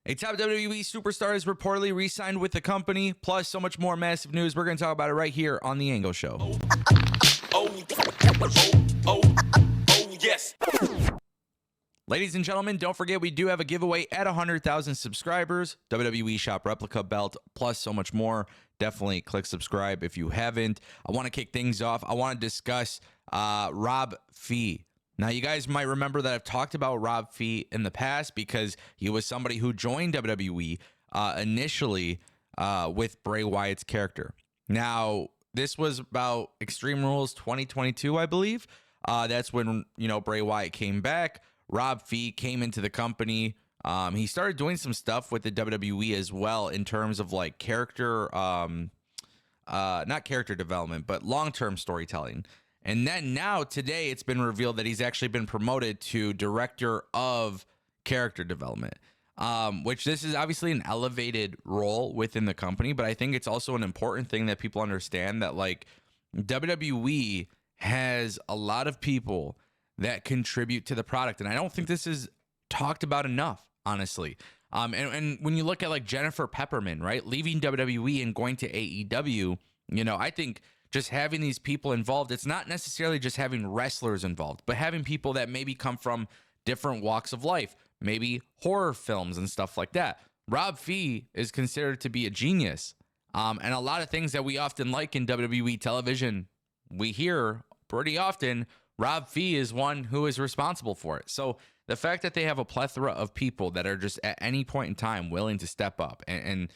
A top WWE superstar is reportedly re-signed with the company, plus so much more massive news. We're going to talk about it right here on The Ango Show. Yes. Ladies and gentlemen, don't forget we do have a giveaway at 100,000 subscribers. WWE Shop replica belt, plus so much more. Definitely click subscribe if you haven't. I want to kick things off. I want to discuss Rob Fee. Now, you guys might remember that I've talked about Rob Fee in the past because he was somebody who joined WWE initially with Bray Wyatt's character. Now, this was about Extreme Rules 2022, I believe. That's when, Bray Wyatt came back. Rob Fee came into the company. He started doing some stuff with the WWE as well in terms of like character, not character development, but long-term storytelling. And then now today it's been revealed that he's actually been promoted to director of character development, which this is obviously an elevated role within the company. But I think it's also an important thing that people understand that like WWE has a lot of people that contribute to the product. And I don't think this is talked about enough, honestly. And when you look at like Jennifer Pepperman, right, leaving WWE and going to AEW, I think just having these people involved, it's not necessarily just having wrestlers involved, but having people that maybe come from different walks of life, maybe horror films and stuff like that. Rob Fee is considered to be a genius. And a lot of things that we often like in WWE television, we hear pretty often, Rob Fee is one who is responsible for it. So the fact that they have a plethora of people that are just at any point in time willing to step up and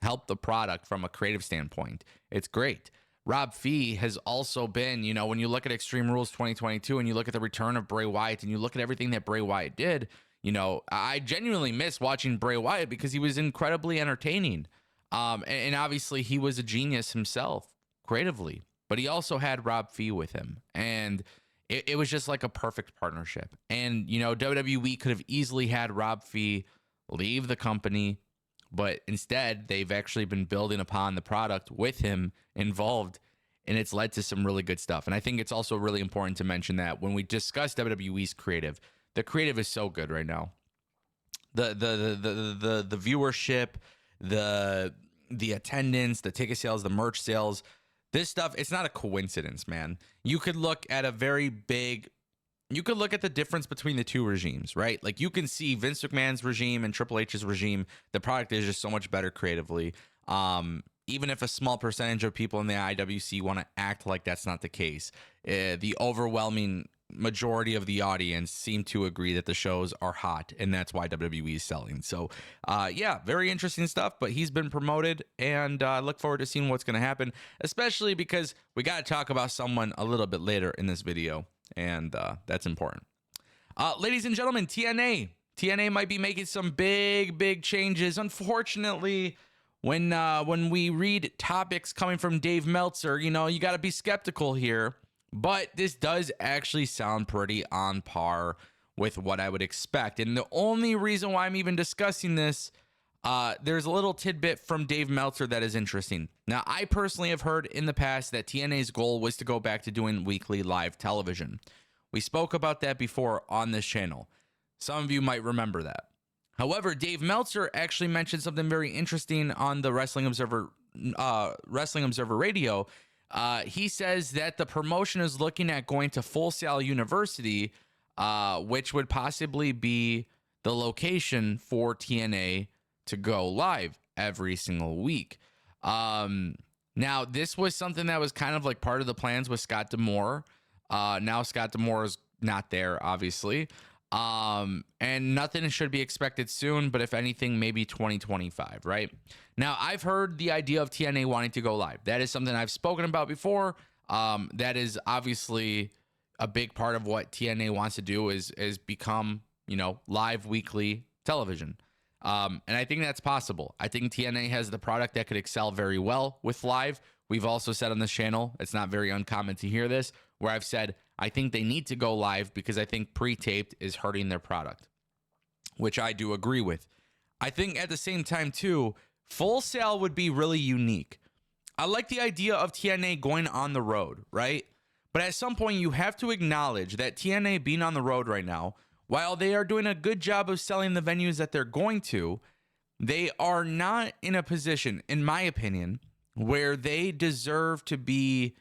help the product from a creative standpoint, it's great. Rob Fee has also been, when you look at Extreme Rules 2022 and you look at the return of Bray Wyatt and you look at everything that Bray Wyatt did, I genuinely miss watching Bray Wyatt because he was incredibly entertaining. And obviously he was a genius himself creatively, but he also had Rob Fee with him. And it was just like a perfect partnership. And, WWE could have easily had Rob Fee leave the company, but instead they've actually been building upon the product with him involved, and it's led to some really good stuff. And I think it's also really important to mention that when we discuss WWE's creative, the creative is so good right now. The viewership, the attendance, the ticket sales, the merch sales, this stuff, it's not a coincidence, man. You could look at the difference between the two regimes, right? Like you can see Vince McMahon's regime and Triple H's regime, the product is just so much better creatively. Even if a small percentage of people in the IWC want to act like that's not the case, the overwhelming majority of the audience seem to agree that the shows are hot, and that's why WWE is selling. So, very interesting stuff, but he's been promoted, and I look forward to seeing what's going to happen, especially because we got to talk about someone a little bit later in this video, and that's important. Ladies and gentlemen, TNA might be making some big changes. Unfortunately, when we read topics coming from Dave Meltzer, you got to be skeptical here. But this does actually sound pretty on par with what I would expect. And the only reason why I'm even discussing this, there's a little tidbit from Dave Meltzer that is interesting. Now, I personally have heard in the past that TNA's goal was to go back to doing weekly live television. We spoke about that before on this channel. Some of you might remember that. However, Dave Meltzer actually mentioned something very interesting on the Wrestling Observer Radio. He says that the promotion is looking at going to Full Sail University, which would possibly be the location for TNA to go live every single week. Now, this was something that was kind of like part of the plans with Scott D'Amore. Now Scott D'Amore is not there, obviously. And nothing should be expected soon, but if anything, maybe 2025, right? Now, I've heard the idea of TNA wanting to go live. That is something I've spoken about before. That is obviously a big part of what TNA wants to do is become, live weekly television. And I think that's possible. I think TNA has the product that could excel very well with live. We've also said on this channel, it's not very uncommon to hear this, where I've said, I think they need to go live because I think pre-taped is hurting their product, which I do agree with. I think at the same time, too, Full Sail would be really unique. I like the idea of TNA going on the road, right? But at some point, you have to acknowledge that TNA being on the road right now, while they are doing a good job of selling the venues that they're going to, they are not in a position, in my opinion, where they deserve to be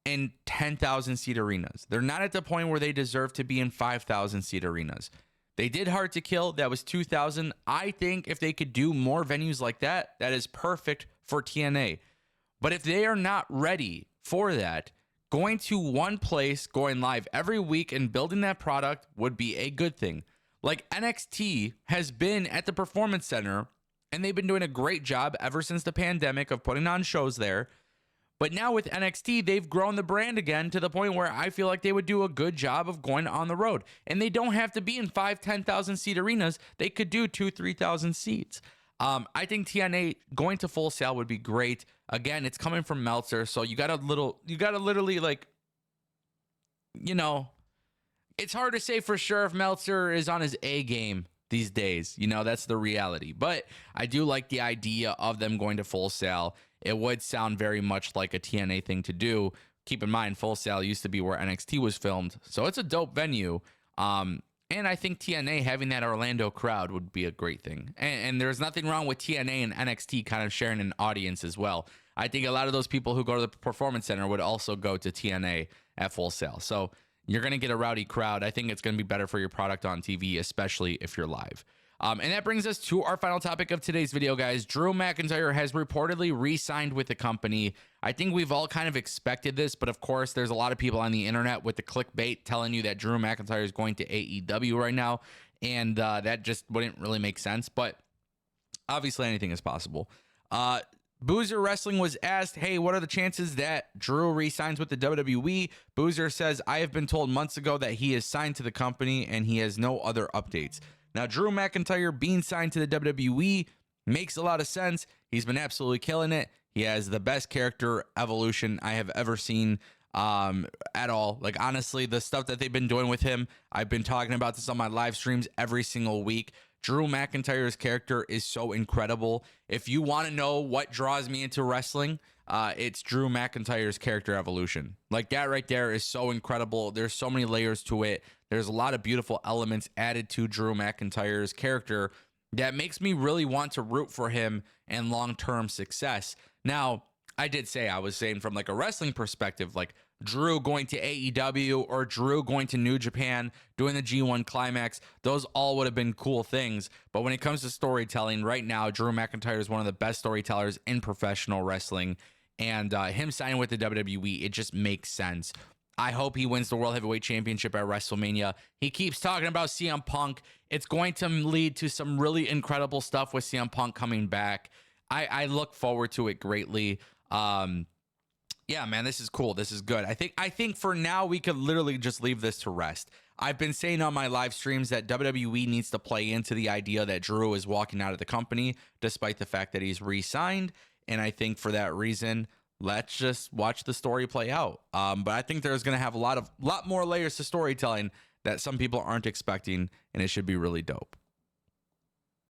in 10,000 seat arenas. They're not at the point where they deserve to be in 5,000 seat arenas. They did Hard to Kill. That was 2,000. I think if they could do more venues like that, that is perfect for TNA. But if they are not ready for that, going to one place, going live every week and building that product would be a good thing. Like NXT has been at the Performance Center, and they've been doing a great job ever since the pandemic of putting on shows there. But now with NXT, they've grown the brand again to the point where I feel like they would do a good job of going on the road. And they don't have to be in 10,000 seat arenas. They could do 3,000 seats. I think TNA going to Full Sail would be great. Again, it's coming from Meltzer, so you gotta literally like, it's hard to say for sure if Meltzer is on his A game these days. That's the reality. But I do like the idea of them going to Full Sail. It would sound very much like a TNA thing to do. Keep in mind, Full Sail used to be where NXT was filmed, so it's a dope venue. And I think TNA having that Orlando crowd would be a great thing. And there's nothing wrong with TNA and NXT kind of sharing an audience as well. I think a lot of those people who go to the Performance Center would also go to TNA at Full Sail. So you're going to get a rowdy crowd. I think it's going to be better for your product on TV, especially if you're live. And that brings us to our final topic of today's video, guys. Drew McIntyre has reportedly re-signed with the company. I think we've all kind of expected this, but of course, there's a lot of people on the internet with the clickbait telling you that Drew McIntyre is going to AEW right now, and that just wouldn't really make sense, but obviously anything is possible. Boozer Wrestling was asked, hey, what are the chances that Drew re-signs with the WWE? Boozer says, I have been told months ago that he is signed to the company and he has no other updates. Now, Drew McIntyre being signed to the WWE makes a lot of sense. He's been absolutely killing it. He has the best character evolution I have ever seen at all. Like, honestly, the stuff that they've been doing with him, I've been talking about this on my live streams every single week. Drew McIntyre's character is so incredible. If you want to know what draws me into wrestling, it's Drew McIntyre's character evolution. Like, that right there is so incredible. There's so many layers to it. There's a lot of beautiful elements added to Drew McIntyre's character that makes me really want to root for him and long-term success. Now, I was saying from like a wrestling perspective, like Drew going to AEW or Drew going to New Japan, doing the G1 Climax, those all would have been cool things. But when it comes to storytelling, right now, Drew McIntyre is one of the best storytellers in professional wrestling. And him signing with the WWE, it just makes sense. I hope he wins the World Heavyweight Championship at WrestleMania. He keeps talking about CM Punk. It's going to lead to some really incredible stuff with CM Punk coming back. I look forward to it greatly. Yeah, man, this is cool. This is good. I think for now we could literally just leave this to rest. I've been saying on my live streams that WWE needs to play into the idea that Drew is walking out of the company, despite the fact that he's re-signed. And I think for that reason, let's just watch the story play out. But I think there's going to have a lot more layers to storytelling that some people aren't expecting, and it should be really dope.